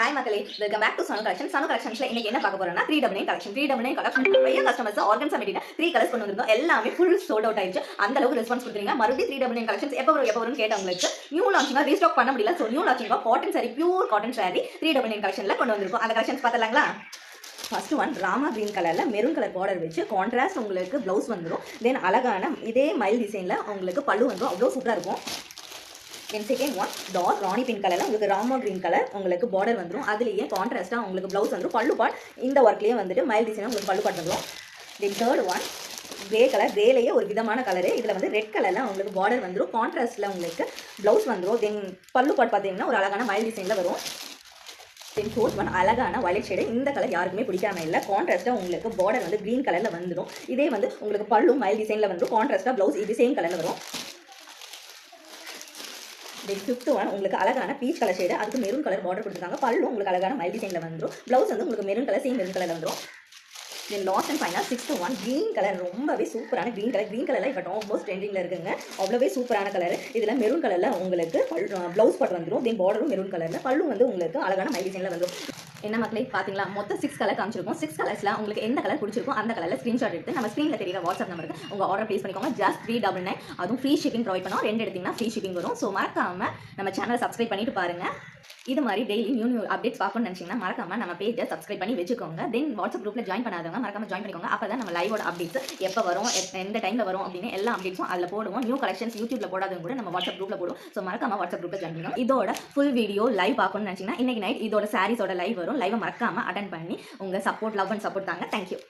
Hi மக்களே, welcome back to Sanu collection. சனு கலெக்ஷன்ஸ்ல இன்னைக்கு என்ன பார்க்க போறோம்னா 399 கலெக்ஷன். 399 கலெக்ஷன் நிறைய கஸ்டமர்ஸ் ஆர்கன்ஸா மெட்டீரியல் 3 கலர்ஸ் கொண்டு வந்திருக்கோம். எல்லாமே ஃபுல் சோல்ட் அவுட் ஆயிடுச்சு. அந்த அளவுக்கு ரெஸ்பான்ஸ் கொடுத்தீங்க. மறுபடியும் 399 கலெக்ஷன்ஸ் எப்போ வரும் கேட்டவங்களுக்கு நியூ லான்ச்சிங்கா ரீஸ்டாக் பண்ண முடியல. ஸோ நியூ லான்ச்சிங்கா cotton sari, pure cotton sari 399 கலெக்ஷன்ல கொண்டு வந்திருக்கோம். அந்த கலெக்ஷன்ஸ் பார்த்தலாங்களா? ஃபர்ஸ்ட் ஒன் ராமா கிரீன் கலர்ல மெரூன் கலர் பார்டர் வச்சு கான்ட்ராஸ்ட் உங்களுக்கு ப்ளவுஸ் வந்துடும். தென் அழகான இதே மைல் டிசைன்ல உங்களுக்கு பல்லு வந்துடும். அவ்வளோ சூப்பராக இருக்கும். தென் செகண்ட் ஒன் டார்க் ராணி பிங்க் கலரில் உங்களுக்கு ராமா கிரீன் கலர் உங்களுக்கு பார்டர் வந்துடும். அதுலேயே கான்ட்ராஸ்ட்டாக உங்களுக்கு ப்ளவுஸ் வந்துடும். பல்லு பாட் இந்த ஒர்க்லேயே வந்துட்டு மைல் டிசைனாக உங்களுக்கு பல்லு பாட் வந்துடும். Then third one grey colour, கிரேலேயே ஒரு விதமான கலரு. இதில் வந்து ரெட் கலரில் உங்களுக்கு பார்டர் வந்துடும். கான்ட்ராஸ்ட்டில் உங்களுக்கு ப்ளவுஸ் வந்துடும். தென் பல்லு பாட் பார்த்தீங்கன்னா ஒரு அழகான மைல் டிசைனில் வரும். தென் ஃபோர்த் ஒன் அழகான வயலட் ஷேடு. இந்த கலர் யாருக்குமே பிடிக்காம இல்லை. கான்ட்ராஸ்ட்டாக உங்களுக்கு பார்டர் வந்து க்ரீன் கலரில் வந்துடும். இதே வந்து உங்களுக்கு பல்லு மைல் டிசைனில் வந்துடும். கான்ட்ராஸ்ட்டாக ப்ளவுஸ் இது சேம் கலரில் வரும். தென் ஃபிஃப்த் ஒன் உங்களுக்கு அழகான பீச் கலர் ஷேடு. அதுக்கு மெரூன் கலர் பார்டர் கொடுத்துருக்காங்க. பல்லு உங்களுக்கு அழகான மல் டிசைனில் வந்துடும். ப்ளவுஸ் வந்து உங்களுக்கு மெரூன் கலர், சேம் மெரூன் கலரில் வந்துடும். Then last and final sixth one green colour. ரொம்பவே சூப்பரான க்ரீன் கலர். க்ரீன் கலரில் இப்போ ஆல்மோஸ்ட் ட்ரெண்டிங்கில் இருக்குங்க. அவ்வளோவே சூப்பரான கலர். இதில் மெரூன் கலரில் உங்களுக்கு ப்ளவுஸ் பாட் வந்துடும். தென் பார்டரும் மெரூன் கலரில், பல்லு வந்து உங்களுக்கு அழகான மல் டிசைனில் வந்துடும். என்ன மக்களே பார்த்தீங்களா? மொத்தம் 6 கலர் காமிச்சிருக்கோம். 6 கலர்ஸில் உங்களுக்கு எந்த கலர் பிடிச்சிருக்கோ அந்த கலரில் ஸ்க்ரீன்ஷாட் எடுத்து நம்ம ஸ்க்ரீனில் தெரியுற வாட்ஸ்அப் நம்பருக்கு உங்கள் ஆர்டர் ப்ளேஸ் பண்ணிக்கோங்க. ஜஸ்ட் 399. அதுவும் ஃப்ரீ ஷிப்பிங் ப்ரொவைட் பண்ணோம். 2 எடுத்திங்கன்னா ஃப்ரீ ஷிப்பிங் வரும். ஸோ மறக்காமல் நம்ம சேனலை சப்ஸ்கிரைப் பண்ணிட்டு பாருங்கள். இது மாதிரி டெய்லி நியூ அப்டேட்ஸ் பார்க்கணும்னு நினச்சிங்கன்னா மறக்காம நம்ம பேஜை சப்ஸ்கிரைப் பண்ணி வச்சுக்கோங்க. தென் வாட்ஸ்அப் குரூப்பில் ஜாயின் பண்ணாதவங்க மறக்காம ஜாயின் பண்ணிக்கோங்க. அப்போ தான் நம்ம லைவோட அப்டேட்ஸ் எப்போ வரும், எந்த டைமில் வரும் அப்படின்னு எல்லா அப்டேட்ஸும் அதில் போடுவோம். நியூ கலெக்ஷன்ஸ் யூடியூப்ல போடாதவங்க கூட நம்ம வாட்ஸ்அப் குரூப்பில் போடுவோம். ஸோ மறக்காம வாட்ஸ்அப் குரூப்பில் ஜாயின் பண்ணுவோம். இதோட ஃபுல் வீடியோ லைவ் பார்க்கணும்னு நினச்சிங்கன்னா இன்னைக்கு நைட் இதோட சாரீஸோட லைவ் வரும். லைவை மறக்காம அட்டன் பண்ணி உங்கள் சப்போர்ட், லவ் அண்ட் சப்போர்ட் தாங்க. தேங்க்யூ.